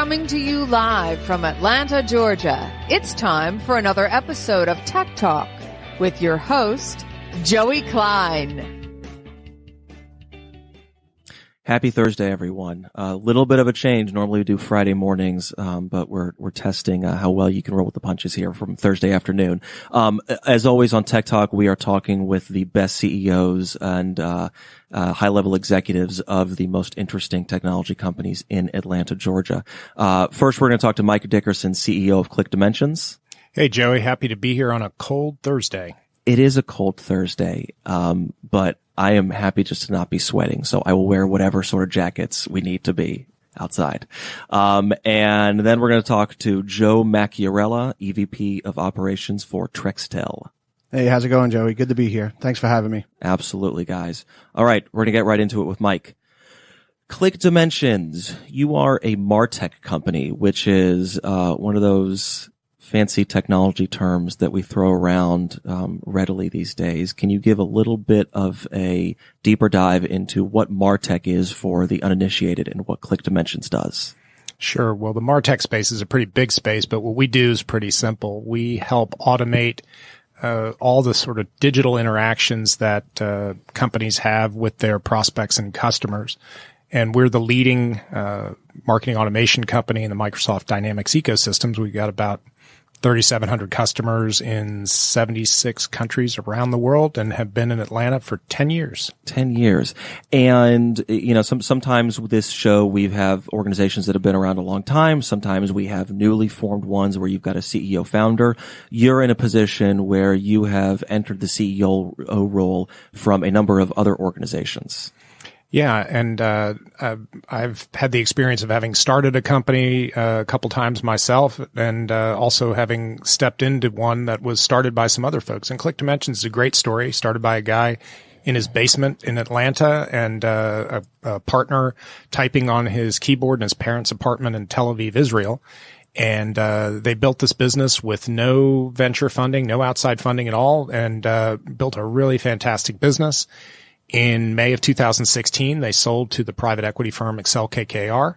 Coming to you live from Atlanta, Georgia, it's time for another episode of Tech Talk with your host, Joey Klein. Happy Thursday, everyone. A little bit of a change. Normally we do Friday mornings, but we're testing how well you can roll with the punches here from Thursday afternoon. As always on Tech Talk, we are talking with the best CEOs and high-level executives of the most interesting technology companies in Atlanta, Georgia. First, we're going to talk to Mike Dickerson, CEO of ClickDimensions. Hey, Joey. Happy to be here on a cold Thursday. It is a cold Thursday, but I am happy just to not be sweating, so I will wear whatever sort of jackets we need to be outside. And then we're going to talk to Joe Macchiarella, EVP of Operations for Trextel. Hey, how's it going, Joey? Good to be here. Thanks for having me. Absolutely, guys. All right, we're going to get right into it with Mike. ClickDimensions, you are a MarTech company, which is one of those fancy technology terms that we throw around readily these days. Can you give a little bit of a deeper dive into what MarTech is for the uninitiated and what ClickDimensions does? Sure. Well, the MarTech space is a pretty big space, but what we do is pretty simple. We help automate all the sort of digital interactions that companies have with their prospects and customers. And we're the leading marketing automation company in the Microsoft Dynamics ecosystems. We've got about 3,700 customers in 76 countries around the world and have been in Atlanta for 10 years. 10 years. And, you know, sometimes with this show, we have organizations that have been around a long time. Sometimes we have newly formed ones where you've got a CEO founder. You're in a position where you have entered the CEO role from a number of other organizations. Yeah, and I've had the experience of having started a company a couple times myself, and also having stepped into one that was started by some other folks. And ClickDimensions is a great story, started by a guy in his basement in Atlanta and a partner typing on his keyboard in his parents' apartment in Tel Aviv, Israel. And they built this business with no venture funding, no outside funding at all, and built a really fantastic business. In May of 2016, they sold to the private equity firm Excel KKR,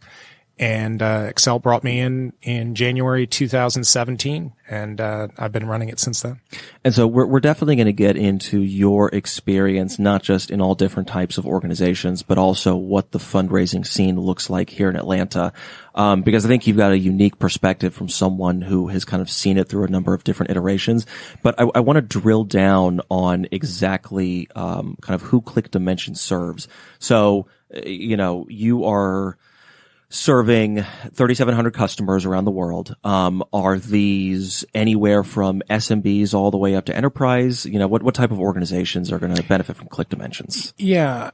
and Excel brought me in January 2017, and I've been running it since then. And so we're definitely going to get into your experience, not just in all different types of organizations, but also what the fundraising scene looks like here in Atlanta, because I think you've got a unique perspective from someone who has kind of seen it through a number of different iterations. But I want to drill down on exactly kind of who ClickDimensions serves. So, you know, you are serving 3,700 customers around the world. Are these anywhere from SMBs all the way up to enterprise? You know, what type of organizations are going to benefit from ClickDimensions? Yeah.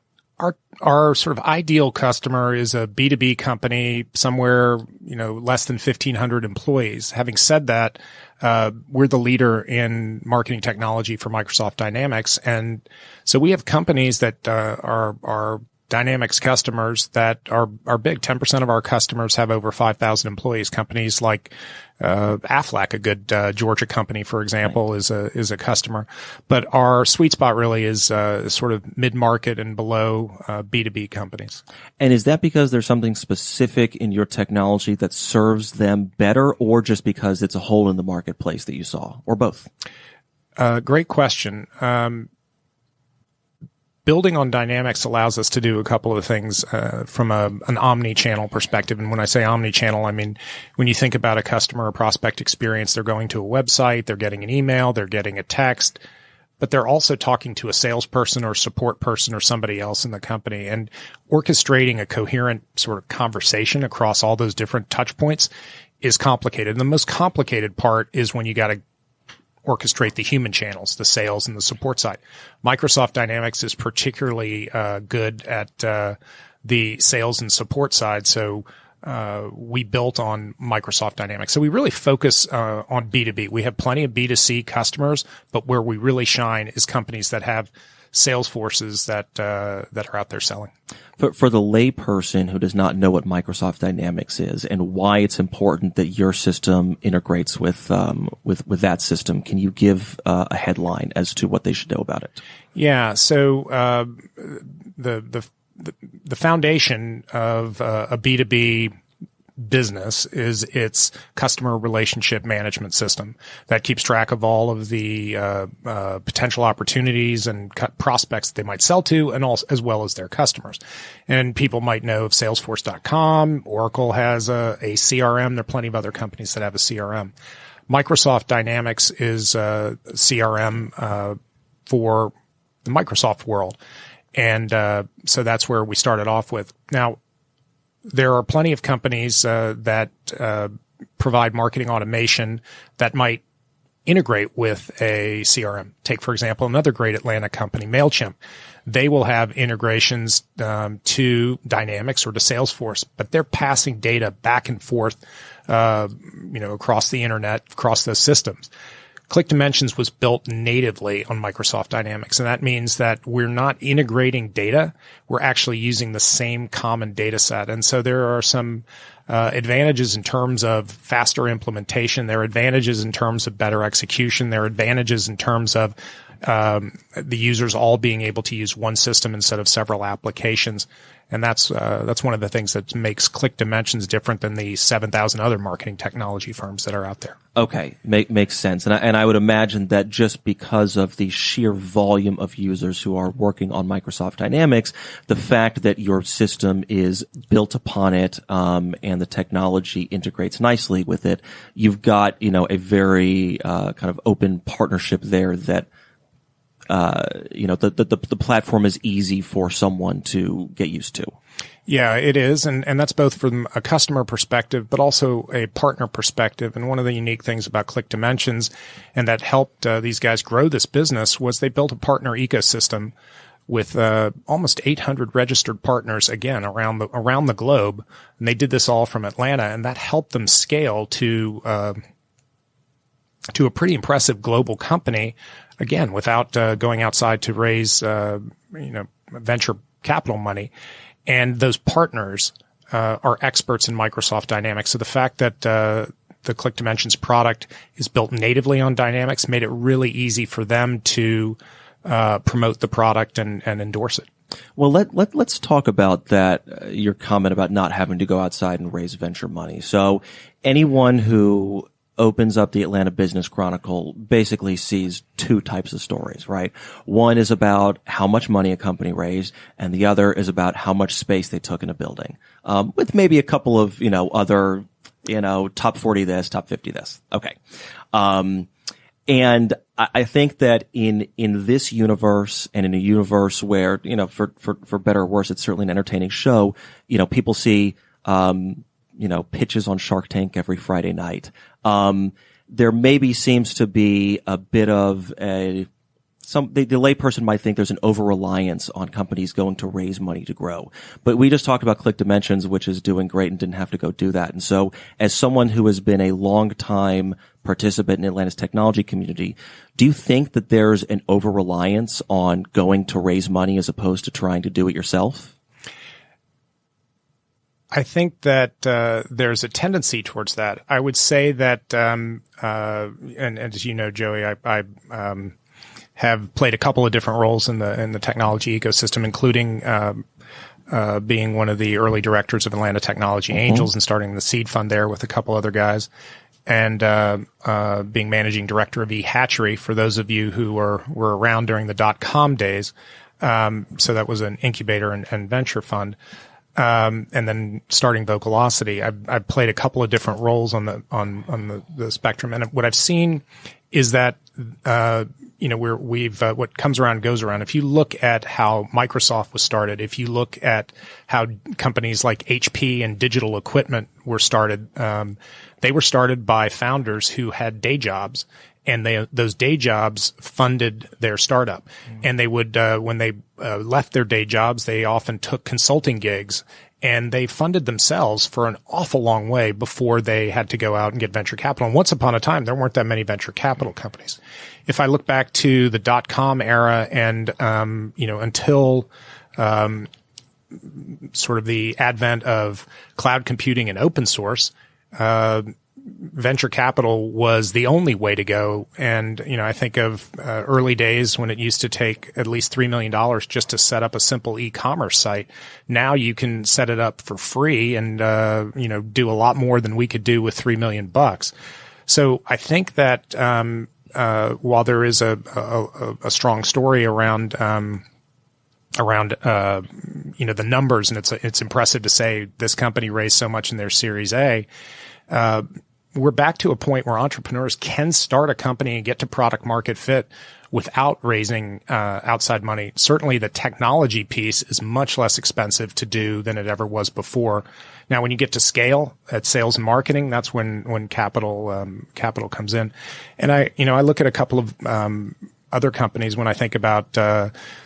Our sort of ideal customer is a B2B company, somewhere, you know, less than 1,500 employees. Having said that, we're the leader in marketing technology for Microsoft Dynamics. And so we have companies that are Dynamics customers that are big. 10% of our customers have over 5,000 employees. Companies like Aflac, a good Georgia company, for example, is a customer. But our sweet spot really is sort of mid-market and below B2B companies. And is that because there's something specific in your technology that serves them better, or just because it's a hole in the marketplace that you saw, or both? Great question. Building on Dynamics allows us to do a couple of things from an omni-channel perspective. And when I say omni-channel, I mean when you think about a customer or prospect experience, they're going to a website, they're getting an email, they're getting a text, but they're also talking to a salesperson or support person or somebody else in the company. And orchestrating a coherent sort of conversation across all those different touch points is complicated. And the most complicated part is when you got to orchestrate the human channels, the sales and the support side. Microsoft Dynamics is particularly good at the sales and support side. So we built on Microsoft Dynamics. So we really focus on B2B. We have plenty of B2C customers, but where we really shine is companies that have sales forces that are out there selling. For the layperson who does not know what Microsoft Dynamics is and why it's important that your system integrates with that system, can you give a headline as to what they should know about it? Yeah. So the foundation of a B2B business is its customer relationship management system that keeps track of all of the potential opportunities and prospects that they might sell to, and also as well as their customers. And people might know of Salesforce.com. Oracle has a CRM. There are plenty of other companies that have a CRM. Microsoft Dynamics is a CRM for the Microsoft world. And so that's where we started off with. Now, there are plenty of companies that provide marketing automation that might integrate with a CRM. Take, for example, another great Atlanta company, MailChimp. They will have integrations to Dynamics or to Salesforce, but they're passing data back and forth, across the internet, across those systems. ClickDimensions was built natively on Microsoft Dynamics, and that means that we're not integrating data. We're actually using the same common data set. And so there are some advantages in terms of faster implementation. There are advantages in terms of better execution. There are advantages in terms of the users all being able to use one system instead of several applications. And that's one of the things that makes ClickDimensions different than the 7,000 other marketing technology firms that are out there. Okay, makes sense. And I would imagine that just because of the sheer volume of users who are working on Microsoft Dynamics, the fact that your system is built upon it, and the technology integrates nicely with it, you've got, a very, kind of open partnership there that, the platform is easy for someone to get used to. Yeah, it is. And that's both from a customer perspective, but also a partner perspective. And one of the unique things about ClickDimensions and that helped these guys grow this business was they built a partner ecosystem with almost 800 registered partners, again, around the globe. And they did this all from Atlanta, and that helped them scale to a pretty impressive global company, again, without going outside to raise venture capital money. And those partners are experts in Microsoft Dynamics. So the fact that the ClickDimensions product is built natively on Dynamics made it really easy for them to promote the product and endorse it. Well, let's talk about that, your comment about not having to go outside and raise venture money. So anyone who opens up the Atlanta Business Chronicle basically sees two types of stories, right? One is about how much money a company raised, and the other is about how much space they took in a building, with maybe a couple of, other, top 40 this, top 50 this. Okay. And I think that in this universe and in a universe where, for better or worse, it's certainly an entertaining show, people see, pitches on Shark Tank every Friday night. There maybe seems to be a bit of the layperson might think there's an over-reliance on companies going to raise money to grow. But we just talked about ClickDimensions, which is doing great and didn't have to go do that. And so as someone who has been a long-time participant in Atlanta's technology community, do you think that there's an over-reliance on going to raise money as opposed to trying to do it yourself? I think that there's a tendency towards that. I would say that, and as you know, Joey, I have played a couple of different roles in the technology ecosystem, including being one of the early directors of Atlanta Technology Angels and starting the seed fund there with a couple other guys, and being managing director of eHatchery for those of you who were around during the .com days. So that was an incubator and venture fund. And then starting Vocalocity, I've played a couple of different roles on the spectrum. And what I've seen is that, what comes around goes around. If you look at how Microsoft was started, if you look at how companies like HP and Digital Equipment were started, they were started by founders who had day jobs. And those day jobs funded their startup. And they would, when they left their day jobs, they often took consulting gigs, and they funded themselves for an awful long way before they had to go out and get venture capital. And once upon a time, there weren't that many venture capital companies. If I look back to the .com era and, until sort of the advent of cloud computing and open source, venture capital was the only way to go. And, I think of early days when it used to take at least $3 million just to set up a simple e-commerce site. Now you can set it up for free and, do a lot more than we could do with $3 million. So I think that, while there is a strong story around the numbers, and it's impressive to say this company raised so much in their Series A, we're back to a point where entrepreneurs can start a company and get to product market fit without raising outside money. Certainly the technology piece is much less expensive to do than it ever was before. Now, when you get to scale at sales and marketing, that's when capital comes in. And I look at a couple of other companies when I think about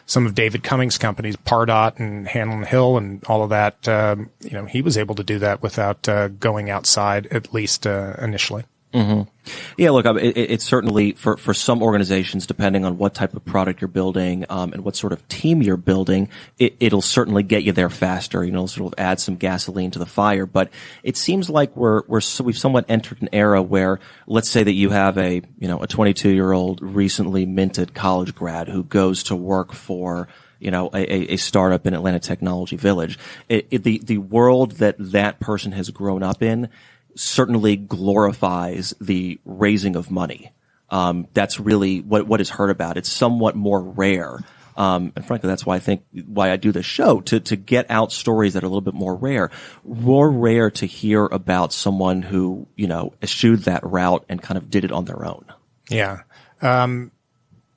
some of David Cummings' companies, Pardot and Hanlon Hill and all of that. He was able to do that without going outside, at least initially. Mm-hmm. Yeah, look, it's certainly for some organizations, depending on what type of product you're building and what sort of team you're building, it'll certainly get you there faster. Sort of add some gasoline to the fire. But it seems like we've somewhat entered an era where, let's say that you have a 22-year-old recently minted college grad who goes to work for a startup in Atlanta Technology Village. The world that person has grown up in certainly glorifies the raising of money. That's really what is heard about. It's somewhat more rare. And frankly, that's why I do this show, to get out stories that are a little bit more rare to hear about someone who, eschewed that route and kind of did it on their own. Yeah.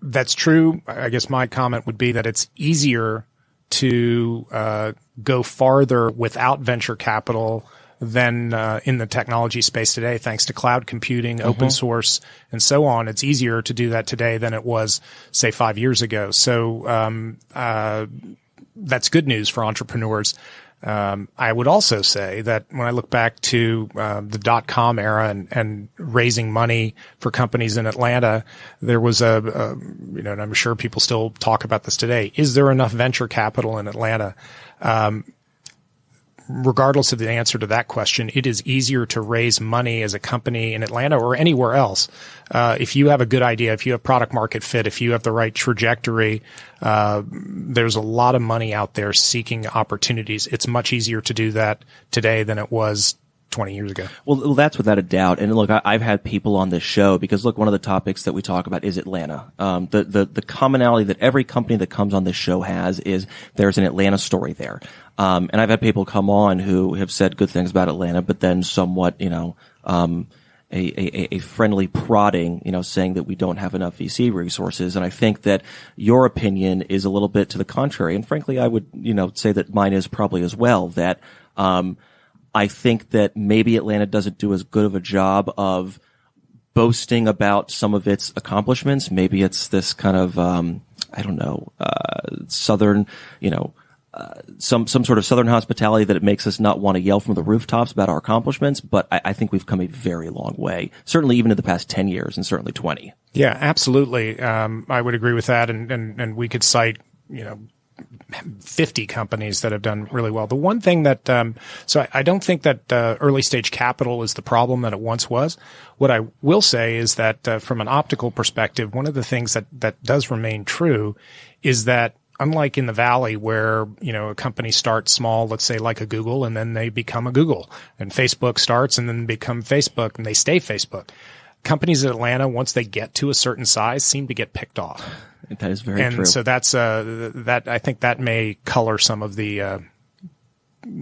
That's true. I guess my comment would be that it's easier to go farther without venture capital than in the technology space today, thanks to cloud computing, open source, and so on. It's easier to do that today than it was, say, 5 years ago. So that's good news for entrepreneurs. I would also say that when I look back to the .com era and raising money for companies in Atlanta, there was and I'm sure people still talk about this today. Is there enough venture capital in Atlanta? Regardless of the answer to that question, it is easier to raise money as a company in Atlanta or anywhere else. If you have a good idea, if you have product market fit, if you have the right trajectory, there's a lot of money out there seeking opportunities. It's much easier to do that today than it was 20 years ago. Well, that's without a doubt. And look, I've had people on this show because look, one of the topics that we talk about is Atlanta. The commonality that every company that comes on this show has is there's an Atlanta story there. And I've had people come on who have said good things about Atlanta, but then somewhat, a friendly prodding, saying that we don't have enough VC resources. And I think that your opinion is a little bit to the contrary. And frankly, I would, say that mine is probably as well, that, I think that maybe Atlanta doesn't do as good of a job of boasting about some of its accomplishments. Maybe it's this kind of, southern, some sort of southern hospitality that it makes us not want to yell from the rooftops about our accomplishments. But I think we've come a very long way, certainly even in the past 10 years and certainly 20. Yeah, absolutely. I would agree with that. And we could cite, 50 companies that have done really well. The one thing that, so I don't think that early stage capital is the problem that it once was. What I will say is that from an optical perspective, one of the things that does remain true is that unlike in the Valley where, a company starts small, let's say like a Google, and then they become a Google, and Facebook starts and then become Facebook and they stay Facebook. Companies in Atlanta, once they get to a certain size, seem to get picked off. That is very true. And so that's that. I think that may color some of the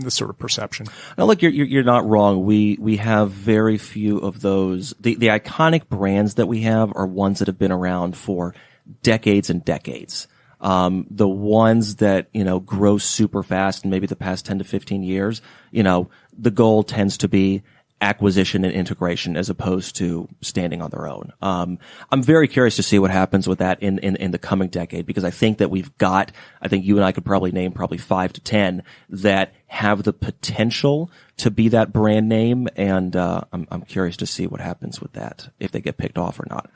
sort of perception. Now, look, you're not wrong. We have very few of those. The iconic brands that we have are ones that have been around for decades and decades. The ones that grow super fast in maybe the past 10 to 15 years, the goal tends to be acquisition and integration as opposed to standing on their own. I'm very curious to see what happens with that in the coming decade, because I think that I think you and I could probably name 5 to 10 that have the potential to be that brand name. And, I'm curious to see what happens with that, if they get picked off or not.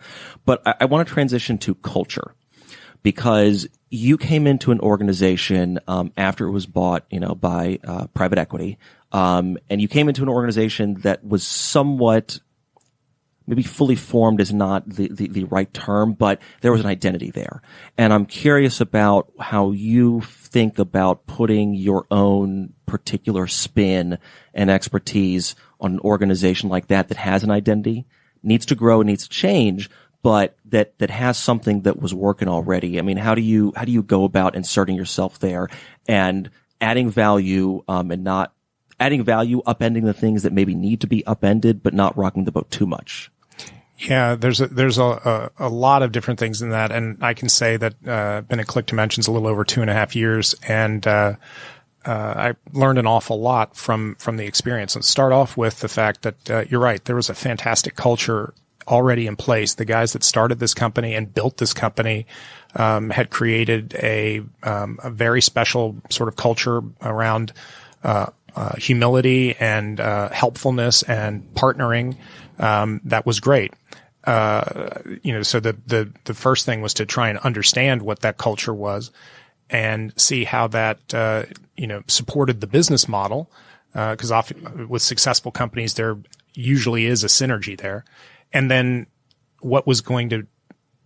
But I want to transition to culture, because you came into an organization, after it was bought, by, private equity. And you came into an organization that was somewhat maybe fully formed is not the right term, but there was an identity there. And I'm curious about how you think about putting your own particular spin and expertise on an organization like that has an identity, needs to grow, needs to change, but that has something that was working already. I mean, how do you go about inserting yourself there and adding value, and not adding value, upending the things that maybe need to be upended, but not rocking the boat too much? Yeah, there's a lot of different things in that, and I can say that I've been at ClickDimensions a little over 2.5 years, and I learned an awful lot from the experience. Let's start off with the fact that you're right. There was a fantastic culture already in place. The guys that started this company and built this company had created a very special sort of culture around humility and helpfulness and partnering. That was great. So the first thing was to try and understand what that culture was and see how that, supported the business model. Cause often with successful companies, there usually is a synergy there. And then what was going to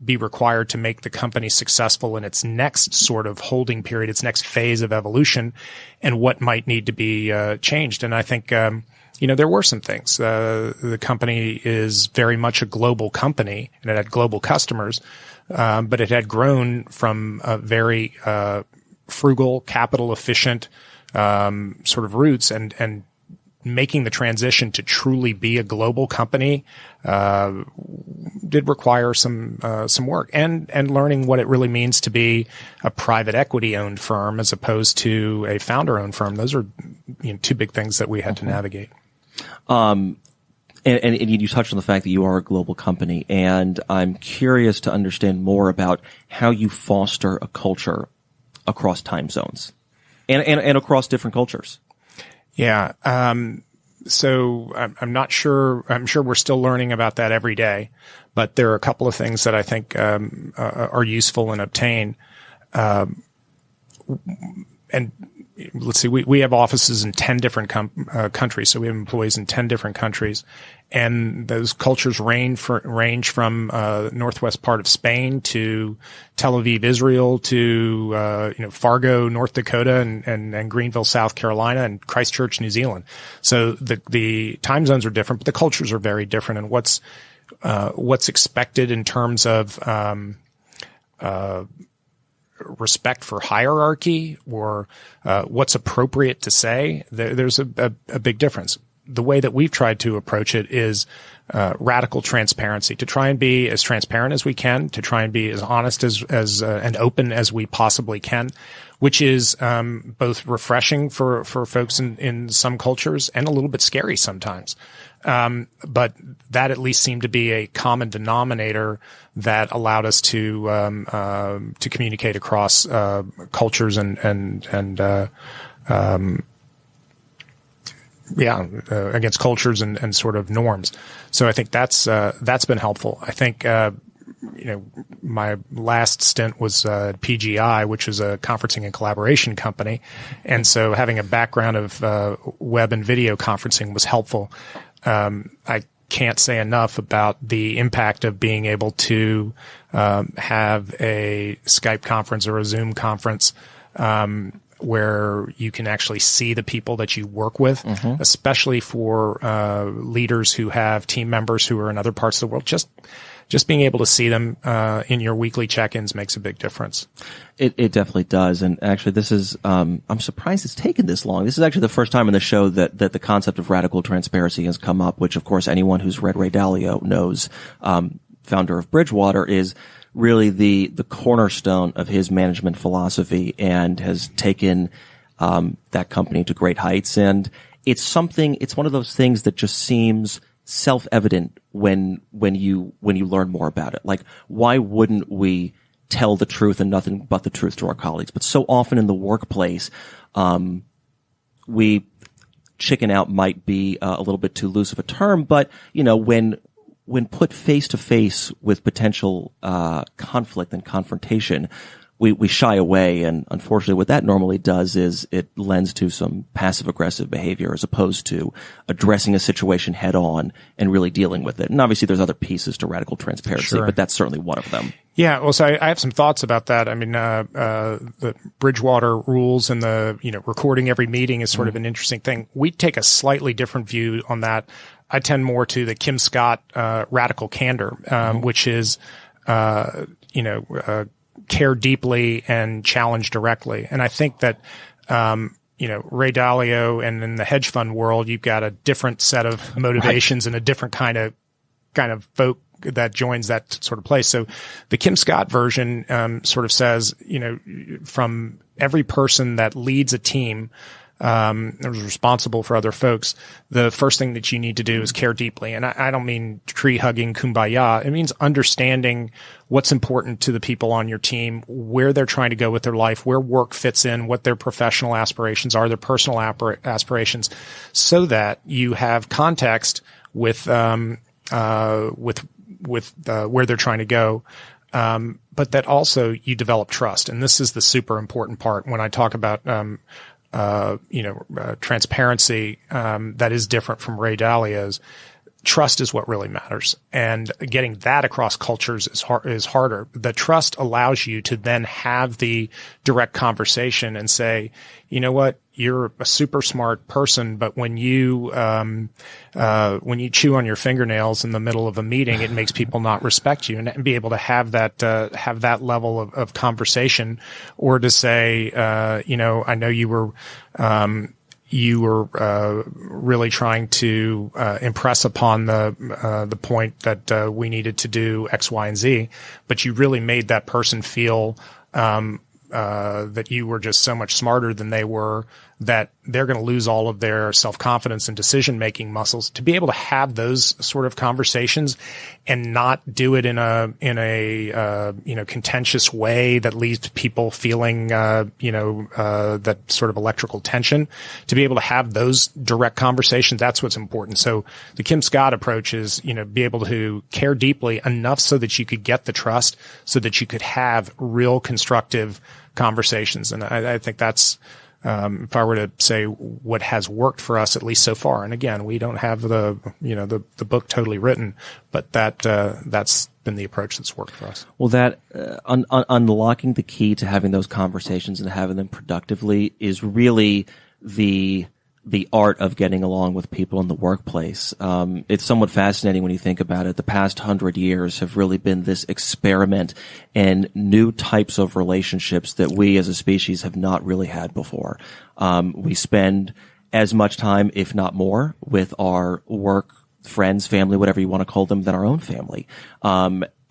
be required to make the company successful in its next sort of holding period, its next phase of evolution, and what might need to be changed. And I think, there were some things. The company is very much a global company, and it had global customers, but it had grown from a very frugal, capital efficient sort of roots, and making the transition to truly be a global company did require some work, and learning what it really means to be a private equity owned firm as opposed to a founder owned firm. Those are two big things that we had to navigate. And you touched on the fact that you are a global company, and I'm curious to understand more about how you foster a culture across time zones and across different cultures. Yeah. So I'm not sure. I'm sure we're still learning about that every day, but there are a couple of things that I think are useful and obtain. And let's see, we have offices in 10 different countries. So we have employees in 10 different countries, and those cultures range from northwest part of Spain to Tel Aviv, Israel, to Fargo, North Dakota, and Greenville, South Carolina, and Christchurch, New Zealand. So the time zones are different, but the cultures are very different. And what's expected in terms of respect for hierarchy, or what's appropriate to say, there's a big difference. The way that we've tried to approach it is radical transparency, to try and be as transparent as we can, to try and be as honest as and open as we possibly can, which is both refreshing for folks in some cultures and a little bit scary sometimes. But that at least seemed to be a common denominator that allowed us to communicate across cultures and against cultures and sort of norms. So I think that's been helpful. I think my last stint was PGI, which is a conferencing and collaboration company, and so having a background of web and video conferencing was helpful. I can't say enough about the impact of being able to have a Skype conference or a Zoom conference where you can actually see the people that you work with, especially for leaders who have team members who are in other parts of the world. Just being able to see them in your weekly check-ins makes a big difference. It definitely does. And actually, this is I'm surprised it's taken this long. This is actually the first time in the show that the concept of radical transparency has come up, which, of course, anyone who's read Ray Dalio knows, founder of Bridgewater, is really the cornerstone of his management philosophy, and has taken that company to great heights. And it's one of those things that just seems self-evident when you learn more about it. Like, why wouldn't we tell the truth and nothing but the truth to our colleagues? But so often in the workplace, we chicken out might be a little bit too loose of a term, but when put face to face with potential conflict and confrontation, we shy away. And unfortunately, what that normally does is it lends to some passive aggressive behavior as opposed to addressing a situation head on and really dealing with it. And obviously there's other pieces to radical transparency, but that's certainly one of them. Yeah. Well, so I have some thoughts about that. I mean, the Bridgewater rules and the, recording every meeting is sort of an interesting thing. We take a slightly different view on that. I tend more to the Kim Scott, radical candor, which is, care deeply and challenge directly. And I think that, Ray Dalio and in the hedge fund world, you've got a different set of motivations and a different kind of folk that joins that sort of place. So the Kim Scott version, sort of says, from every person that leads a team, is responsible for other folks, the first thing that you need to do is care deeply. And I don't mean tree hugging kumbaya. It means understanding what's important to the people on your team, where they're trying to go with their life, where work fits in, what their professional aspirations are, their personal aspirations, so that you have context with where they're trying to go. But that also you develop trust. And this is the super important part when I talk about, transparency, that is different from Ray Dalio's. Trust is what really matters. And getting that across cultures is harder. The trust allows you to then have the direct conversation and say, you know what? You're a super smart person, but when you chew on your fingernails in the middle of a meeting, it makes people not respect you, and be able to have that level of conversation, or to say, I know you were really trying to impress upon the point that we needed to do X, Y, and Z, but you really made that person feel that you were just so much smarter than they were, that they're going to lose all of their self-confidence and decision-making muscles. To be able to have those sort of conversations and not do it in a contentious way that leaves people feeling, that sort of electrical tension. To be able to have those direct conversations, that's what's important. So the Kim Scott approach is, be able to care deeply enough so that you could get the trust, so that you could have real constructive conversations. And I think that's, if I were to say what has worked for us, at least so far, and again, we don't have the book totally written, but that's been the approach that's worked for us. Well, that unlocking the key to having those conversations and having them productively is really the art of getting along with people in the workplace. It's somewhat fascinating when you think about it. The past 100 years have really been this experiment in new types of relationships that we as a species have not really had before. We spend as much time, if not more, with our work, friends, family, whatever you want to call them, than our own family.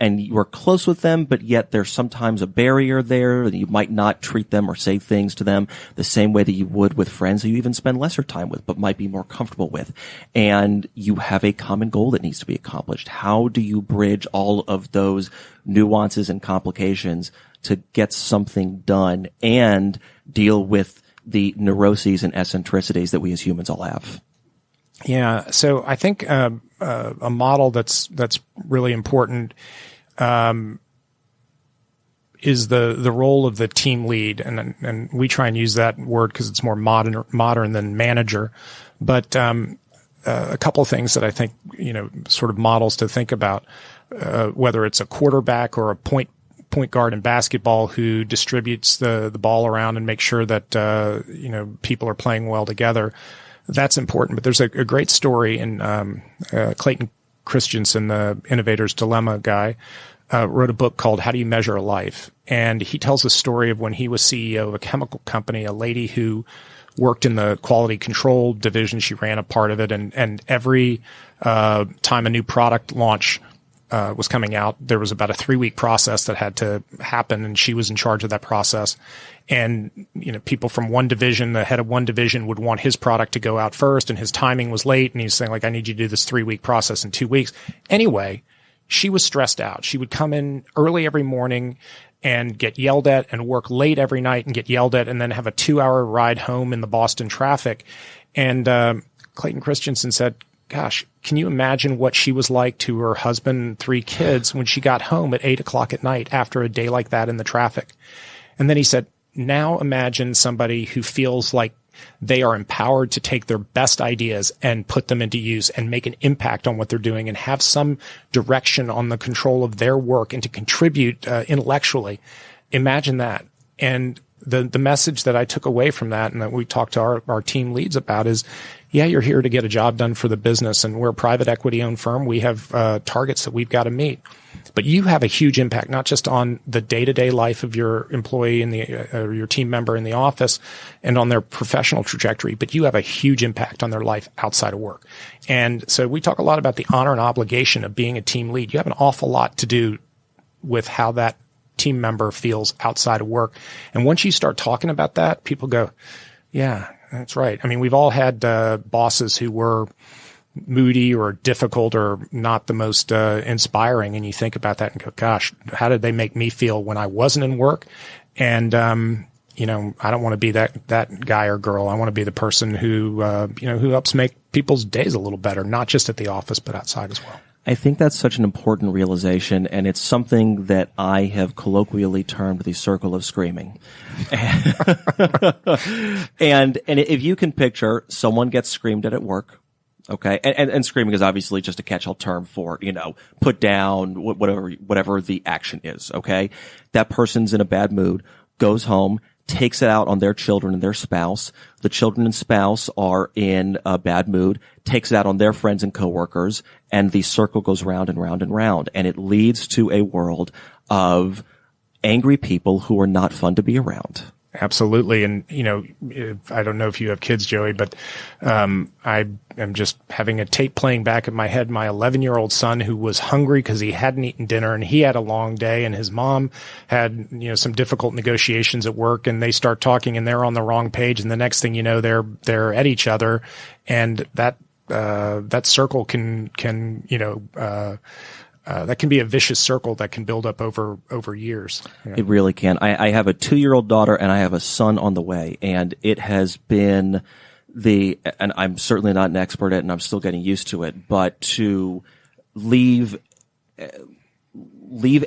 And we're close with them, but yet there's sometimes a barrier there. You might not treat them or say things to them the same way that you would with friends who you even spend lesser time with, but might be more comfortable with. And you have a common goal that needs to be accomplished. How do you bridge all of those nuances and complications to get something done and deal with the neuroses and eccentricities that we as humans all have? Yeah. So I think, a model that's really important, is the role of the team lead. And we try and use that word because it's more modern than manager. But, a couple of things that I think, sort of models to think about, whether it's a quarterback or a point guard in basketball who distributes the ball around and makes sure that, people are playing well together. That's important. But there's a great story in, Clayton Christensen, the Innovator's Dilemma guy, wrote a book called How Do You Measure a Life? And he tells a story of when he was CEO of a chemical company, a lady who worked in the quality control division. She ran a part of it. And every time a new product launch was coming out, there was about a 3-week process that had to happen, and she was in charge of that process. And, people from one division, the head of one division would want his product to go out first, and his timing was late, and he's saying, I need you to do this 3-week process in 2 weeks. Anyway, she was stressed out. She would come in early every morning and get yelled at, and work late every night and get yelled at, and then have a 2-hour ride home in the Boston traffic. And Clayton Christensen said, gosh, can you imagine what she was like to her husband and 3 kids when she got home at 8 o'clock at night after a day like that in the traffic? And then he said, now imagine somebody who feels like they are empowered to take their best ideas and put them into use and make an impact on what they're doing and have some direction on the control of their work and to contribute intellectually. Imagine that. And the message that I took away from that and that we talked to our team leads about is, yeah, you're here to get a job done for the business, and we're a private equity owned firm. We have targets that we've got to meet. But you have a huge impact, not just on the day-to-day life of your employee and your team member in the office and on their professional trajectory, but you have a huge impact on their life outside of work. And so we talk a lot about the honor and obligation of being a team lead. You have an awful lot to do with how that team member feels outside of work. And once you start talking about that, people go, yeah, that's right. I mean, we've all had bosses who were moody or difficult or not the most inspiring. And you think about that and go, gosh, how did they make me feel when I wasn't in work? And, I don't want to be that guy or girl. I want to be the person who helps make people's days a little better, not just at the office, but outside as well. I think that's such an important realization, and it's something that I have colloquially termed the circle of screaming. And if you can picture someone gets screamed at work, okay, and screaming is obviously just a catch-all term for, put down, whatever the action is, okay? That person's in a bad mood, goes home, takes it out on their children and their spouse. The children and spouse are in a bad mood, takes it out on their friends and coworkers, and the circle goes round and round and round. And it leads to a world of angry people who are not fun to be around. Absolutely. And, I don't know if you have kids, Joey, but I am just having a tape playing back in my head, my 11-year-old son who was hungry because he hadn't eaten dinner and he had a long day, and his mom had, some difficult negotiations at work, and they start talking and they're on the wrong page. And the next thing you know, they're at each other, and that circle that can be a vicious circle that can build up over years. Yeah. It really can. I have a 2-year-old daughter and I have a son on the way, and it has been and I'm certainly not an expert at it and I'm still getting used to it, but to leave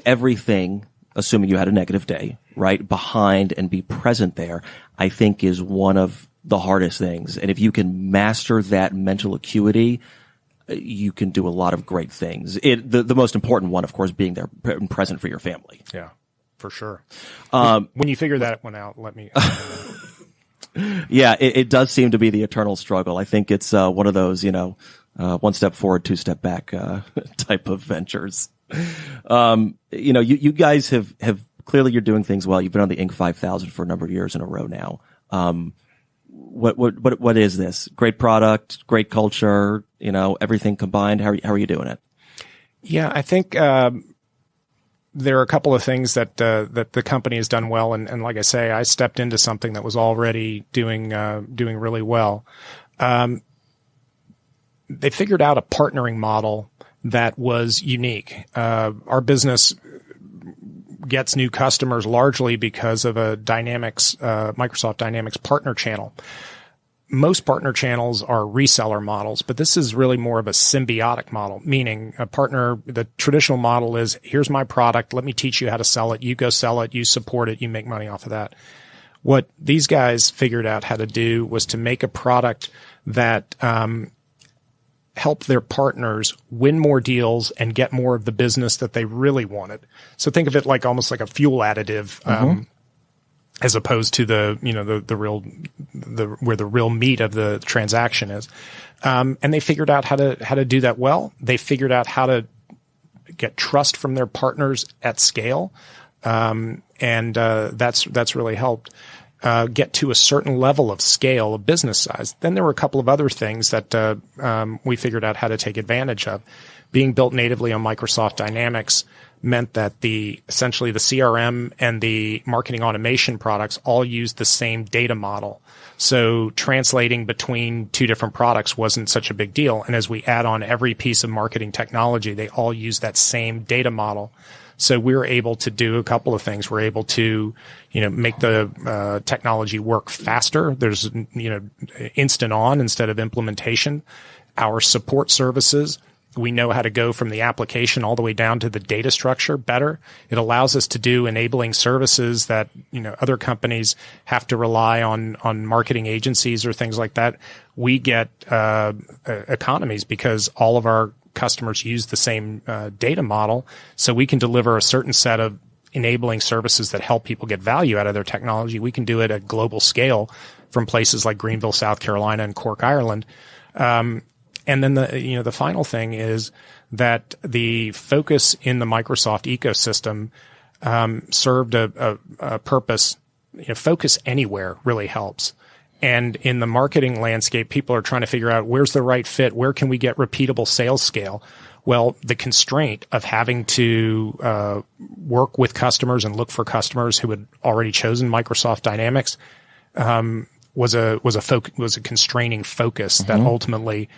everything, assuming you had a negative day, right, behind and be present there, I think is one of the hardest things. And if you can master that mental acuity, you can do a lot of great things. The most important one, of course, being there and present for your family. Yeah, for sure. When you figure that one out, let me. Yeah, it does seem to be the eternal struggle. I think it's one of those, one step forward, 2 step back type of ventures. You guys have clearly you're doing things well. You've been on the Inc. 5000 for a number of years in a row now. What is this? Great product, great culture, everything combined. How are you doing it? Yeah, I think there are a couple of things that the company has done well, and like I say, I stepped into something that was already doing really well. They figured out a partnering model that was unique. Our business gets new customers largely because of a Microsoft Dynamics partner channel. Most partner channels are reseller models, but this is really more of a symbiotic model, meaning the traditional model is, here's my product, let me teach you how to sell it, you go sell it, you support it, you make money off of that. What these guys figured out how to do was to make a product that help their partners win more deals and get more of the business that they really wanted. So think of it like almost like a fuel additive, as opposed to where the real meat of the transaction is. And they figured out how to do that well. They figured out how to get trust from their partners at scale. And that's really helped. Get to a certain level of scale of business size. Then there were a couple of other things that we figured out how to take advantage of. Being built natively on Microsoft Dynamics meant that essentially the CRM and the marketing automation products all used the same data model. So translating between 2 different products wasn't such a big deal. And as we add on every piece of marketing technology, they all use that same data model. So we were able to do a couple of things. We're able to, make the technology work faster. There's, instant on instead of implementation. Our support services We know how to go from the application all the way down to the data structure better. It allows us to do enabling services that, other companies have to rely on marketing agencies or things like that. We get economies because all of our customers use the same data model. So we can deliver a certain set of enabling services that help people get value out of their technology. We can do it at global scale from places like Greenville, South Carolina, and Cork, Ireland. And then the final thing is that the focus in the Microsoft ecosystem served a purpose. Focus anywhere really helps. And in the marketing landscape, people are trying to figure out where's the right fit, where can we get repeatable sales scale. Well, the constraint of having to work with customers and look for customers who had already chosen Microsoft Dynamics was a constraining focus that ultimately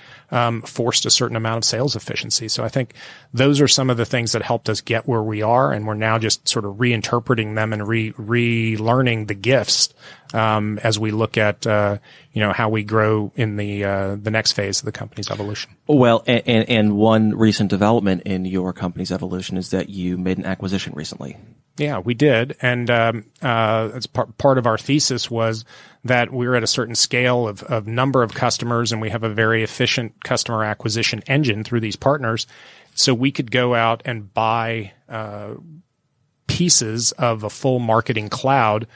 forced a certain amount of sales efficiency. So I think those are some of the things that helped us get where we are, and we're now just sort of reinterpreting them and relearning the gifts as we look at how we grow in the next phase of the company's evolution. Well, and one recent development in your company's evolution is that you made an acquisition recently. Yeah, we did. And it's part of our thesis was that we're at a certain scale of number of customers, and we have a very efficient customer acquisition engine through these partners. So we could go out and buy pieces of a full marketing cloud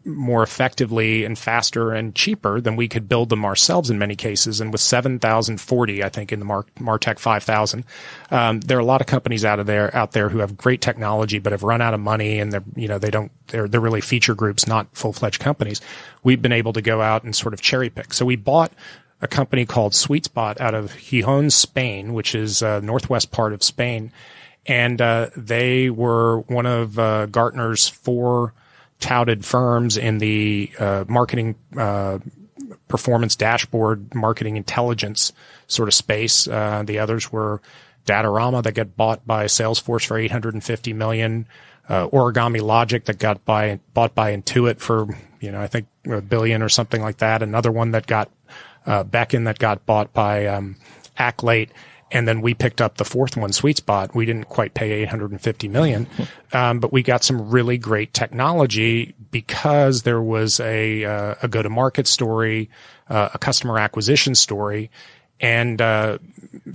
more effectively and faster and cheaper than we could build them ourselves in many cases. And with 7,040, I think, in the Martech 5,000, there are a lot of companies out there who have great technology but have run out of money, and they're really feature groups, not full-fledged companies. We've been able to go out and sort of cherry pick. So we bought a company called SweetSpot out of Gijón, Spain, which is northwest part of Spain, and they were one of Gartner's 4 touted firms in the marketing performance dashboard, marketing intelligence sort of space. The others were Datorama, that got bought by Salesforce for $850 million, Origami Logic that got bought by Intuit for I think $1 billion or something like that. Another one that got Beacon that got bought by Acklate. And then we picked up the 4th one, SweetSpot. We didn't quite pay $850 million, but we got some really great technology because there was a go-to-market story, a customer acquisition story, and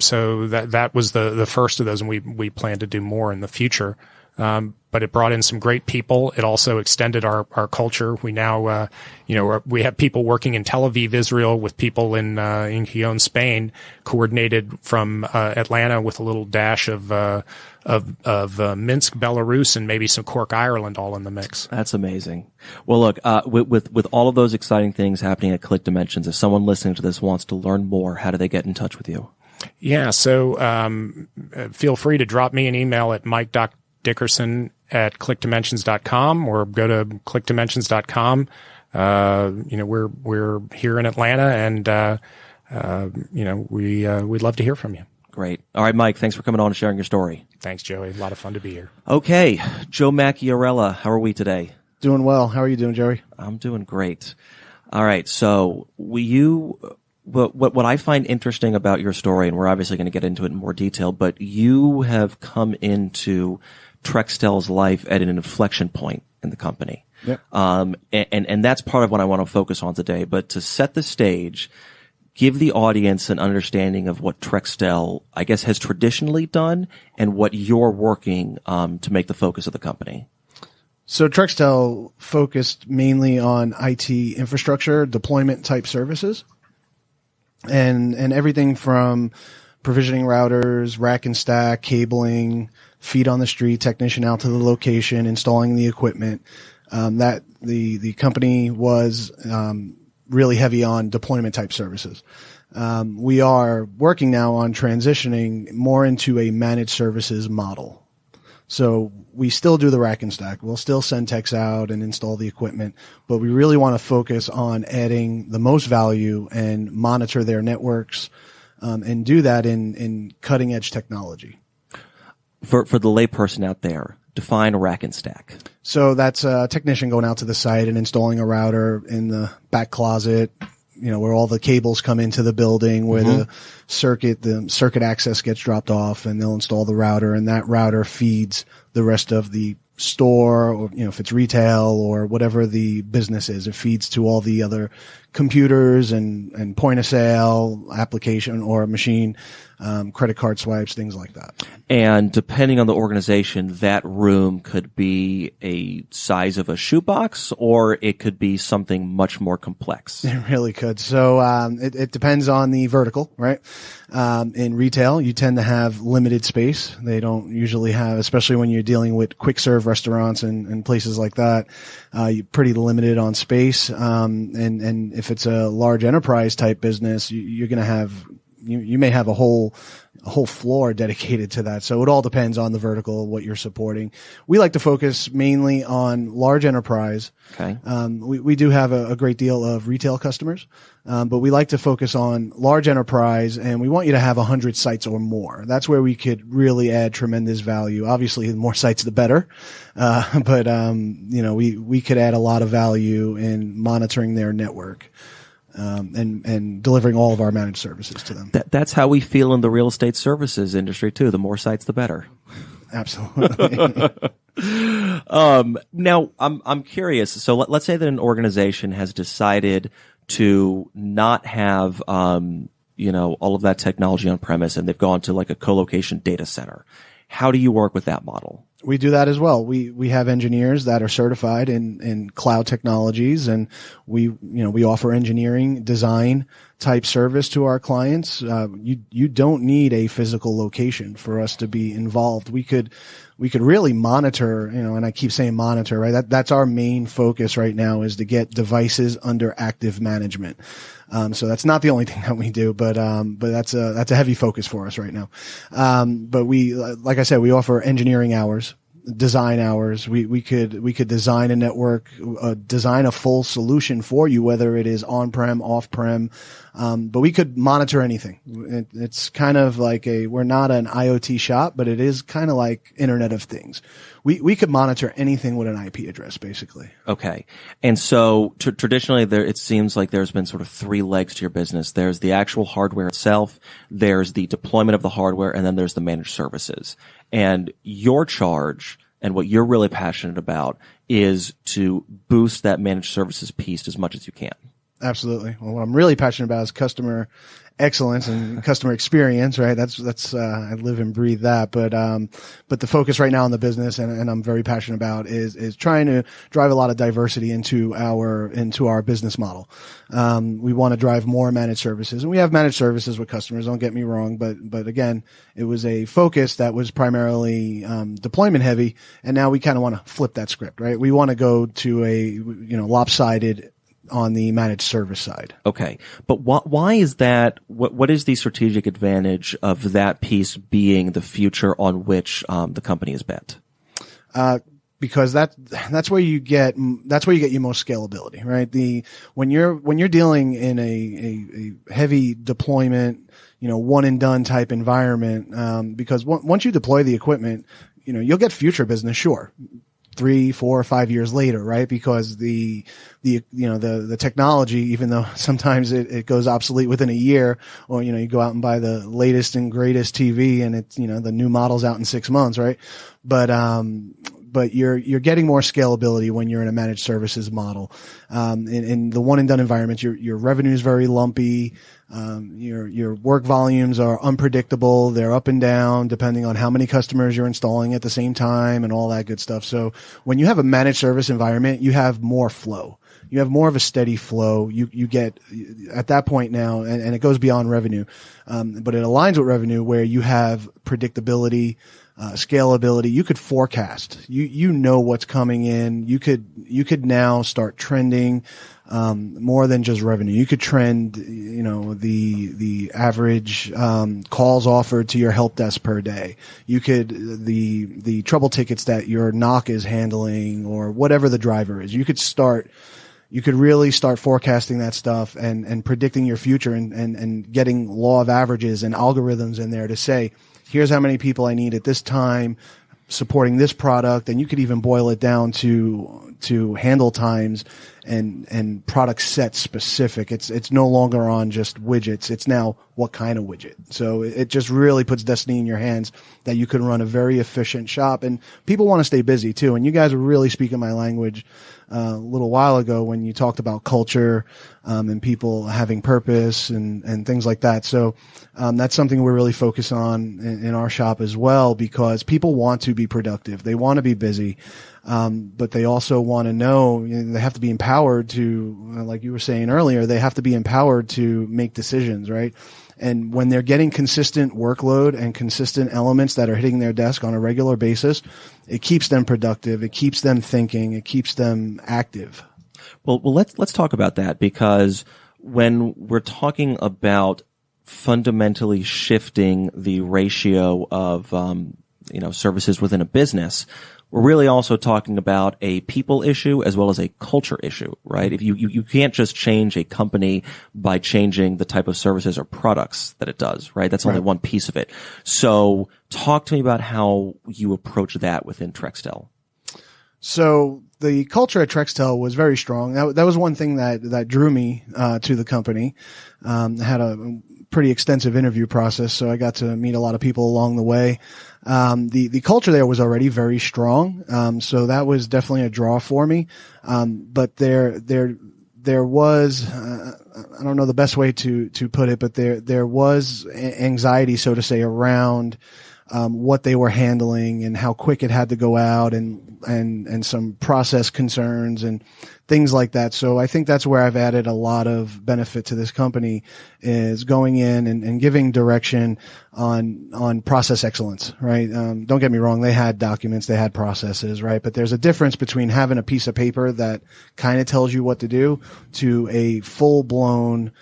so that was the first of those, and we plan to do more in the future. But it brought in some great people. It also extended our culture. We now, we have people working in Tel Aviv, Israel, with people in Gijón, Spain, coordinated from Atlanta with a little dash of Minsk, Belarus, and maybe some Cork, Ireland, all in the mix. That's amazing. Well, look, with all of those exciting things happening at ClickDimensions, if someone listening to this wants to learn more, how do they get in touch with you? Yeah, so feel free to drop me an email at mike.dickerson@clickdimensions.com or go to clickdimensions.com. We're here in Atlanta, and we'd love to hear from you. Great. All right, Mike, thanks for coming on and sharing your story. Thanks, Joey. A lot of fun to be here. Okay, Joe Macchiarella, how are we today? Doing well. How are you doing, Joey? I'm doing great. All right, so what I find interesting about your story, and we're obviously going to get into it in more detail, but you have come into Trextel's life at an inflection point in the company. Yep. And that's part of what I want to focus on today. But to set the stage, give the audience an understanding of what Trextel, I guess, has traditionally done and what you're working to make the focus of the company. So Trextel focused mainly on IT infrastructure, deployment type services, and everything from provisioning routers, rack and stack, cabling, feet on the street, technician out to the location, installing the equipment. That the company was really heavy on deployment type services. We are working now on transitioning more into a managed services model. So we still do the rack and stack. We'll still send techs out and install the equipment, but we really want to focus on adding the most value and monitor their networks, and do that in cutting edge technology. For the layperson out there, define a rack and stack. So that's a technician going out to the site and installing a router in the back closet, where all the cables come into the building, where the circuit access gets dropped off, and they'll install the router, and that router feeds the rest of the store, or, if it's retail or whatever the business is, it feeds to all the other computers and point of sale application or machine, credit card swipes, things like that. And depending on the organization, that room could be a size of a shoebox, or it could be something much more complex. It really could. So it depends on the vertical, right? In retail, you tend to have limited space. They don't usually have, especially when you're dealing with quick serve restaurants and places like that, you're pretty limited on space. And if it's a large enterprise type business, you're going to have, you may have a whole floor dedicated to that. So it all depends on the vertical, what you're supporting. We like to focus mainly on large enterprise. Okay. We do have a great deal of retail customers, but we like to focus on large enterprise, and we want you to have 100 sites or more. That's where we could really add tremendous value. Obviously, the more sites, the better. But we could add a lot of value in monitoring their network. And delivering all of our managed services to them. That's how we feel in the real estate services industry too. The more sites, the better. Absolutely. Now I'm curious. So let's say that an organization has decided to not have, all of that technology on premise, and they've gone to like a co-location data center. How do you work with that model? We do that as well. We have engineers that are certified in cloud technologies, and we offer engineering design type service to our clients. You don't need a physical location for us to be involved. We could really monitor, and I keep saying monitor, right? That's our main focus right now, is to get devices under active management. So that's not the only thing that we do, but that's a heavy focus for us right now. But we, like I said, we offer engineering hours, design hours. We could design a network, design a full solution for you, whether it is on-prem, off-prem. But we could monitor anything. It's kind of like we're not an IoT shop, but it is kind of like Internet of Things. We could monitor anything with an IP address, basically. Okay. And so traditionally it seems like there's been sort of three legs to your business. There's the actual hardware itself, there's the deployment of the hardware, and then there's the managed services. And your charge and what you're really passionate about is to boost that managed services piece as much as you can. Absolutely. Well, what I'm really passionate about is customer excellence and customer experience, right? That's I live and breathe that. But the focus right now on the business, and I'm very passionate about, is trying to drive a lot of diversity into our business model. We want to drive more managed services, and we have managed services with customers. Don't get me wrong, but again, it was a focus that was primarily deployment heavy, and now we kind of want to flip that script, right? We want to go to a lopsided on the managed service side. Okay. But why is that? What is the strategic advantage of that piece being the future on which the company is bet? Because that's where you get your most scalability, right? When you're dealing in a heavy deployment, one and done type environment, because once you deploy the equipment, you'll get future business, sure. 3, 4, 5 years later, right? Because the technology, even though sometimes it goes obsolete within a year, or, you go out and buy the latest and greatest TV and it's, the new model's out in 6 months, right? But you're getting more scalability when you're in a managed services model. In the one and done environment, your revenue is very lumpy. Your work volumes are unpredictable. They're up and down depending on how many customers you're installing at the same time and all that good stuff. So when you have a managed service environment, you have more flow. You have more of a steady flow. You get at that point now, and it goes beyond revenue. But it aligns with revenue where you have predictability, scalability. You could forecast. You know what's coming in. You could now start trending more than just revenue. You could trend, the average calls offered to your help desk per day. You could the trouble tickets that your NOC is handling, or whatever the driver is. You could really start forecasting that stuff and predicting your future and getting law of averages and algorithms in there to say, here's how many people I need at this time, supporting this product, and you could even boil it down to handle times and product set specific. It's no longer on just widgets. It's now what kind of widget. So it just really puts destiny in your hands that you can run a very efficient shop, and people want to stay busy too. And you guys were really speaking my language a little while ago when you talked about culture, and people having purpose and things like that. So, that's something we're really focused on in our shop as well, because people want to be productive. They want to be busy. But they also want to know, they have to be empowered to, like you were saying earlier, they have to be empowered to make decisions, right? And when they're getting consistent workload and consistent elements that are hitting their desk on a regular basis, it keeps them productive. It keeps them thinking. It keeps them active. Well, let's talk about that, because when we're talking about fundamentally shifting the ratio of, services within a business, we're really also talking about a people issue as well as a culture issue, right? If you can't just change a company by changing the type of services or products that it does, right? That's only one piece of it. So talk to me about how you approach that within Trextel. So the culture at Trextel was very strong. That was one thing that drew me to the company. I had a pretty extensive interview process, so I got to meet a lot of people along the way. The culture there was already very strong. So that was definitely a draw for me. But there was, I don't know the best way to put it, but there was anxiety, so to say, around what they were handling and how quick it had to go out, and some process concerns and things like that. So I think that's where I've added a lot of benefit to this company, is going in and giving direction on process excellence, right? Don't get me wrong. They had documents, they had processes, right? But there's a difference between having a piece of paper that kind of tells you what to do to a full blown,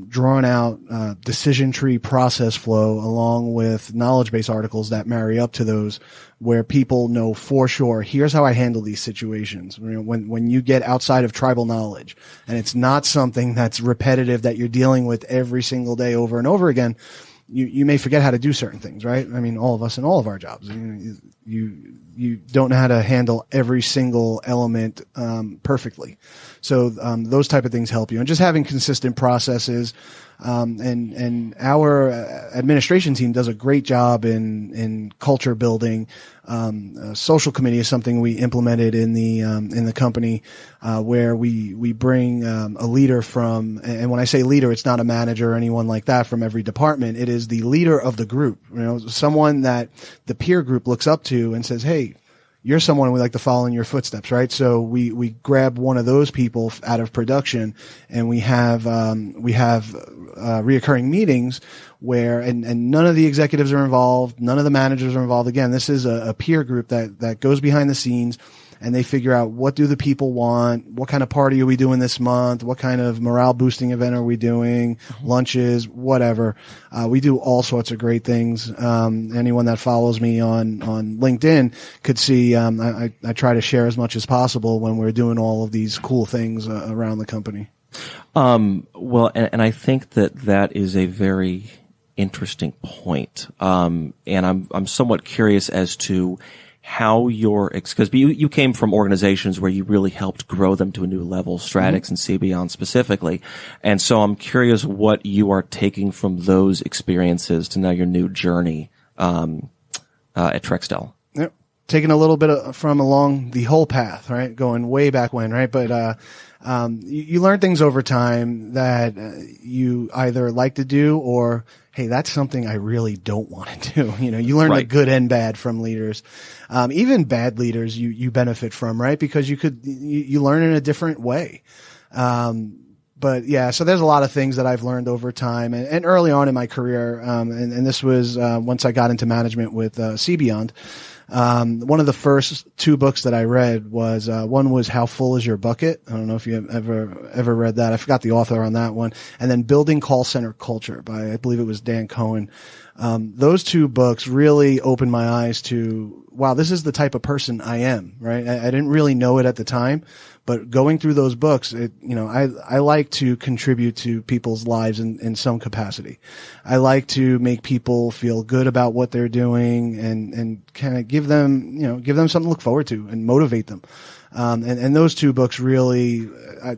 drawn out, decision tree process flow, along with knowledge base articles that marry up to those, where people know for sure, here's how I handle these situations. When you get outside of tribal knowledge, and it's not something that's repetitive that you're dealing with every single day over and over again, you may forget how to do certain things, right? I mean, all of us in all of our jobs, you don't know how to handle every single element perfectly. So those type of things help you, and just having consistent processes. And our administration team does a great job in culture building. Social committee is something we implemented in the company, where we bring a leader from, and when I say leader, it's not a manager or anyone like that from every department. It is the leader of the group, someone that the peer group looks up to and says, hey, you're someone we like to follow in your footsteps, right? So we grab one of those people out of production, and we have reoccurring meetings where, and none of the executives are involved, none of the managers are involved. Again, this is a peer group that goes behind the scenes, and they figure out, what do the people want? What kind of party are we doing this month? What kind of morale boosting event are we doing? Lunches, whatever. We do all sorts of great things. Anyone that follows me on LinkedIn could see, I try to share as much as possible when we're doing all of these cool things around the company. Well, and I think that is a very interesting point. And I'm somewhat curious as to how because you came from organizations where you really helped grow them to a new level, Stratix and CBeyond specifically. And so I'm curious what you are taking from those experiences to now your new journey, at Trextel. Yep. Taking a little bit from along the whole path, right? Going way back when, right? But, you learn things over time that you either like to do, or, hey, that's something I really don't want to do. You learn the good and bad from leaders. Even bad leaders you benefit from, right? Because you learn in a different way. But yeah, so there's a lot of things that I've learned over time, and early on in my career. And this was, once I got into management with, CBeyond. One of the first two books that I read was, one was How Full Is Your Bucket? I don't know if you have ever read that. I forgot the author on that one. And then Building Call Center Culture by, I believe it was Dan Cohen. Those two books really opened my eyes to, wow, this is the type of person I am, right? I didn't really know it at the time, But going through those books, I like to contribute to people's lives in some capacity. I like to make people feel good about what they're doing and kind of give them something to look forward to and motivate them. And those two books really,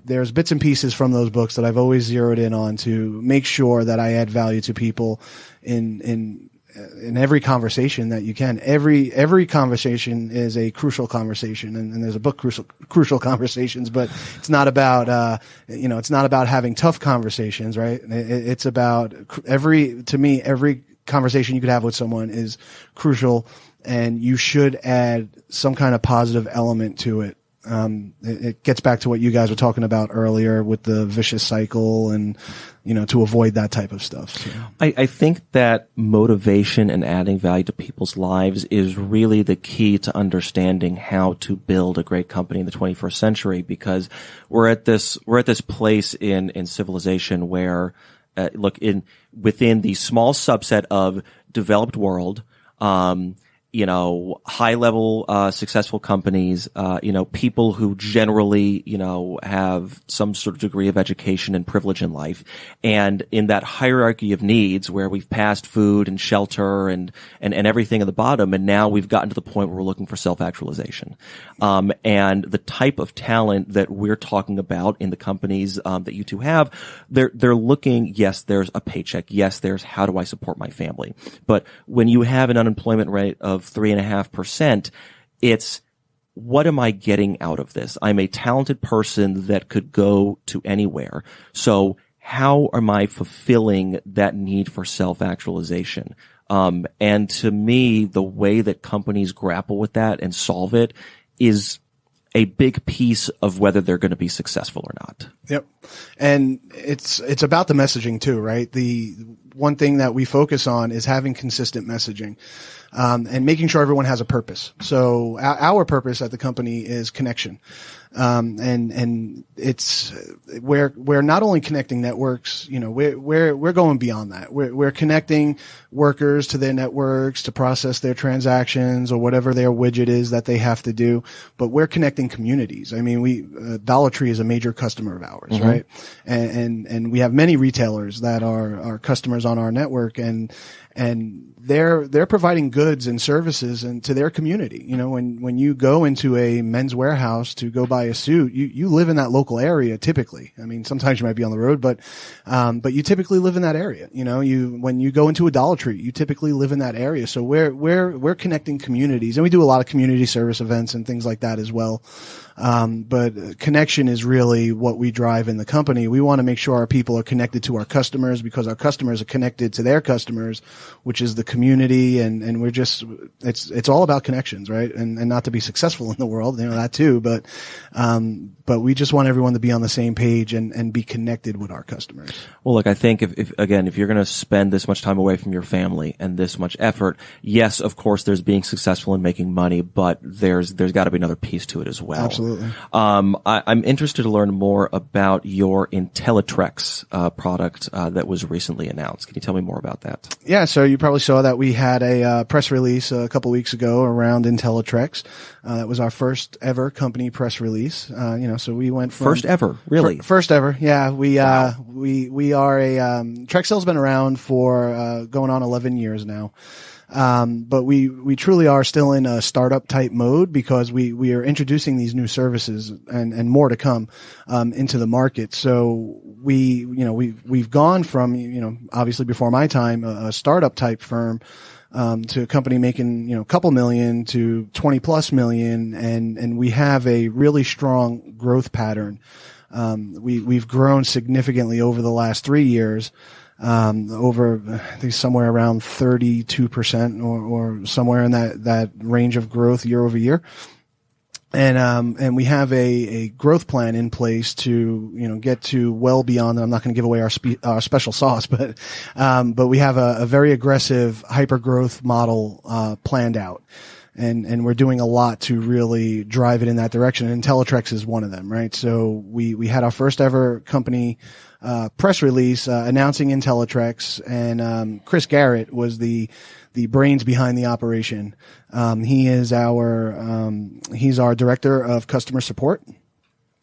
there's bits and pieces from those books that I've always zeroed in on to make sure that I add value to people in every conversation that you can. Every conversation is a crucial conversation, and there's a book, Crucial Conversations, but it's not about, it's not about having tough conversations, right? It's about every conversation you could have with someone is crucial, and you should add some kind of positive element to it. It gets back to what you guys were talking about earlier with the vicious cycle and, to avoid that type of stuff. So. I think that motivation and adding value to people's lives is really the key to understanding how to build a great company in the 21st century, because we're at this place in civilization where, within the small subset of developed world, high level, successful companies, people who generally, have some sort of degree of education and privilege in life. And in that hierarchy of needs where we've passed food and shelter and everything at the bottom, and now we've gotten to the point where we're looking for self-actualization. And the type of talent that we're talking about in the companies, that you two have, they're looking, yes, there's a paycheck. Yes, there's how do I support my family? But when you have an unemployment rate of 3.5%, it's what am I getting out of this? I'm a talented person that could go to anywhere. So how am I fulfilling that need for self-actualization? And to me, the way that companies grapple with that and solve it is a big piece of whether they're going to be successful or not. Yep. And it's about the messaging too, right? The one thing that we focus on is having consistent messaging. And making sure everyone has a purpose. So our purpose at the company is connection. And it's, we're not only connecting networks, we're going beyond that. We're connecting workers to their networks to process their transactions or whatever their widget is that they have to do. But we're connecting communities. I mean, Dollar Tree is a major customer of ours, mm-hmm. right? And we have many retailers that are customers on our network, and they're providing goods and services and to their community. When you go into a Men's Warehouse to go buy a suit, you live in that local area typically. I mean, sometimes you might be on the road, but you typically live in that area. When you go into a Dollar Tree, you typically live in that area. So we're connecting communities, and we do a lot of community service events and things like that as well. But connection is really what we drive in the company. We want to make sure our people are connected to our customers, because our customers are connected to their customers, which is the community. And we're just, it's all about connections, right? And not to be successful in the world, that too, but we just want everyone to be on the same page and be connected with our customers. Well, look, I think if you're going to spend this much time away from your family and this much effort, yes, of course, there's being successful in making money, but there's got to be another piece to it as well. Absolutely. I'm interested to learn more about your IntelliTrex product that was recently announced. Can you tell me more about that? Yeah, so you probably saw that we had a press release a couple weeks ago around IntelliTrex. That was our first ever company press release. So we went from first ever, really? First ever, yeah. We are Trextel's been around for going on 11 years now. But we truly are still in a startup type mode, because we are introducing these new services and more to come, into the market. So we've gone from, obviously before my time, a startup type firm, to a company making, a couple million to 20 plus million. And we have a really strong growth pattern. We've grown significantly over the last 3 years. Over, I think somewhere around 32% or somewhere in that range of growth year over year. And we have a growth plan in place to, get to well beyond, I'm not going to give away our special sauce, but we have a very aggressive hyper growth model, planned out. And we're doing a lot to really drive it in that direction. And IntelliTrex is one of them, right? So we had our first ever company press release announcing IntelliTrex, and Chris Garrett was the brains behind the operation. He's our director of customer support.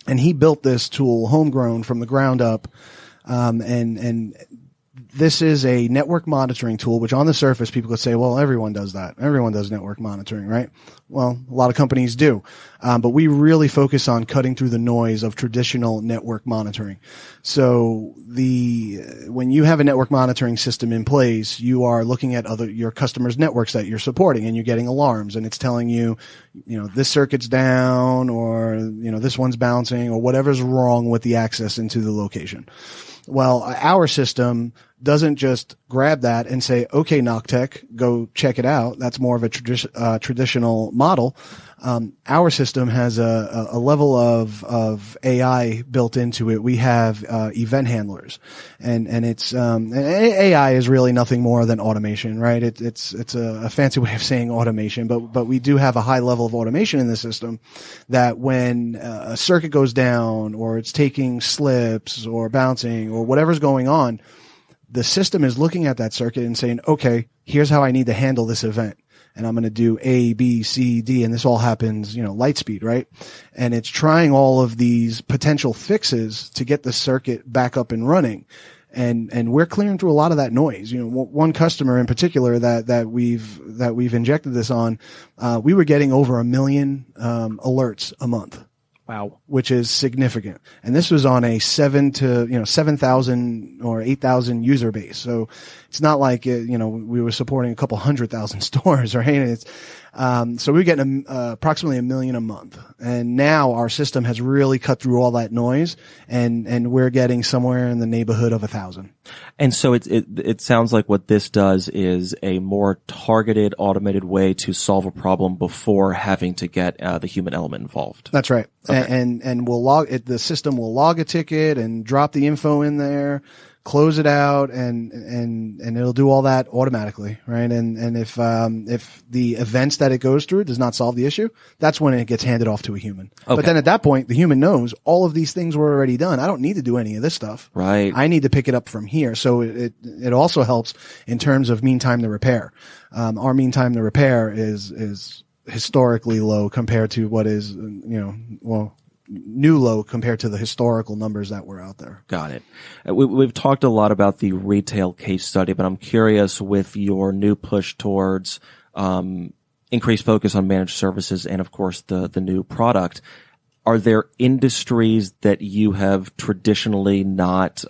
And he built this tool homegrown from the ground up. And this is a network monitoring tool, which on the surface people could say, well, everyone does that. Everyone does network monitoring, right? Well, a lot of companies do. But we really focus on cutting through the noise of traditional network monitoring. So when you have a network monitoring system in place, you are looking at your customers' networks that you're supporting, and you're getting alarms, and it's telling you, this circuit's down, or, this one's bouncing, or whatever's wrong with the access into the location. Well, our system doesn't just grab that and say, okay, Noctech, go check it out. That's more of a traditional model. Our system has a level of AI built into it. We have event handlers, and it's AI is really nothing more than automation, right? It's a fancy way of saying automation, but we do have a high level of automation in the system that when a circuit goes down, or it's taking slips or bouncing or whatever's going on, the system is looking at that circuit and saying, okay, here's how I need to handle this event. And I'm going to do A, B, C, D, and this all happens, light speed, right? And it's trying all of these potential fixes to get the circuit back up and running. And we're clearing through a lot of that noise. One customer in particular that we've injected this on, we were getting over 1 million alerts a month. Wow. Which is significant. And this was on a 7,000 or 8,000 user base. So it's not like, we were supporting a couple 100,000 stores, right? It's, so we're getting approximately 1 million a month. And now our system has really cut through all that noise, and we're getting somewhere in the neighborhood of 1,000. And so it sounds like what this does is a more targeted, automated way to solve a problem before having to get the human element involved. That's right. Okay. And we'll log it. The system will log a ticket and drop the info in there, close it out, and it'll do all that automatically, right? And if the events that it goes through does not solve the issue, that's when it gets handed off to a human. Okay. But then at that point, the human knows all of these things were already done. I don't need to do any of this stuff. Right. I need to pick it up from here. So it also helps in terms of mean time to repair. Our mean time to repair is historically low compared to what is, new low compared to the historical numbers that were out there. Got it. We've talked a lot about the retail case study, but I'm curious, with your new push towards increased focus on managed services and, of course, the new product, are there industries that you have traditionally not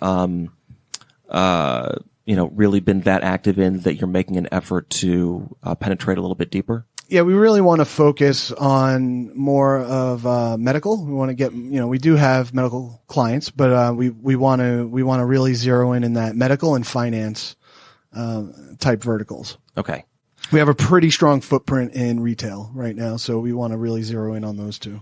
really been that active in that you're making an effort to penetrate a little bit deeper? Yeah, we really want to focus on more of medical. We want to get, we do have medical clients, but we want to really zero in that medical and finance type verticals. Okay. We have a pretty strong footprint in retail right now, so we want to really zero in on those two.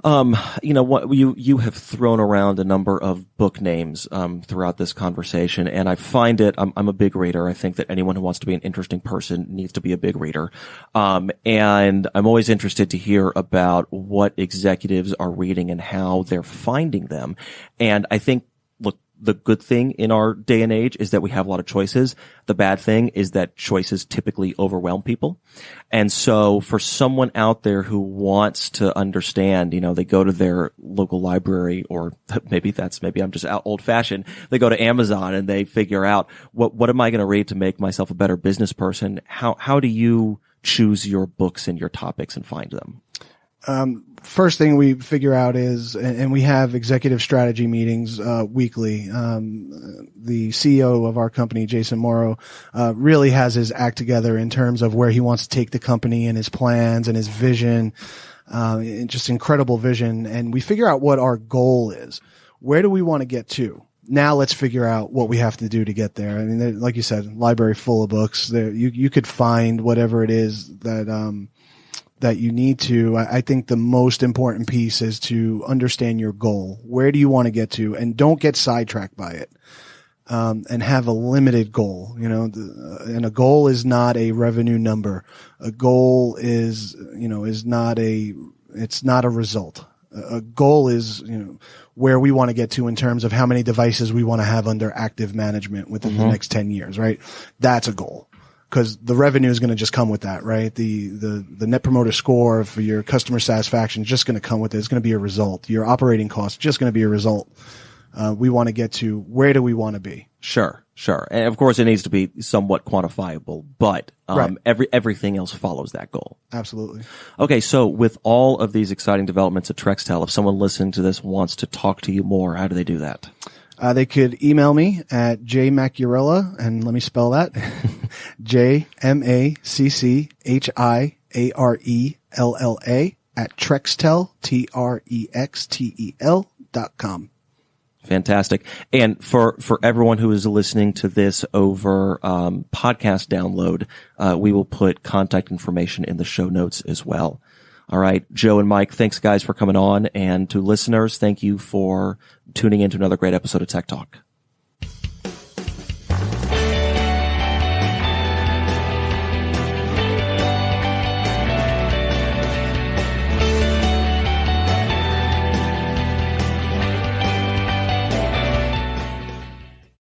You have thrown around a number of book names throughout this conversation, and I find I'm a big reader. I think that anyone who wants to be an interesting person needs to be a big reader. And I'm always interested to hear about what executives are reading and how they're finding them. And I think, look, the good thing in our day and age is that we have a lot of choices. The bad thing is that choices typically overwhelm people. And so for someone out there who wants to understand, they go to their local library, or maybe I'm just old fashioned. They go to Amazon and they figure out what am I going to read to make myself a better business person? How do you choose your books and your topics and find them? First thing we figure out is, and we have executive strategy meetings weekly. The CEO of our company, Jason Morrow, really has his act together in terms of where he wants to take the company and his plans and his vision. Just incredible vision. And we figure out what our goal is. Where do we want to get to? Now let's figure out what we have to do to get there. I mean, like you said, library full of books. There, you could find whatever it is that you need to. I think the most important piece is to understand your goal. Where do you want to get to? And don't get sidetracked by it. And have a limited goal, and a goal is not a revenue number. A goal is not a result. A goal is, where we want to get to in terms of how many devices we want to have under active management within the next 10 years, right? That's a goal. because the revenue is going to just come with that, right? The net promoter score for your customer satisfaction is just going to come with it. It's going to be a result. Your operating costs just going to be a result. We want to get to where do we want to be? Sure. And of course it needs to be somewhat quantifiable, but Right. everything else follows that goal. Absolutely. Okay, so with all of these exciting developments at Trextel, if someone listening to this wants to talk to you more, how do they do that? They could email me at Macchiarella, and let me spell that. JMACCHIARELLA at Trextel, TREXTEL.com. Fantastic. And for everyone who is listening to this over podcast download, we will put contact information in the show notes as well. All right, Joe and Mike, thanks guys for coming on. And to listeners, thank you for tuning in to another great episode of Tech Talk.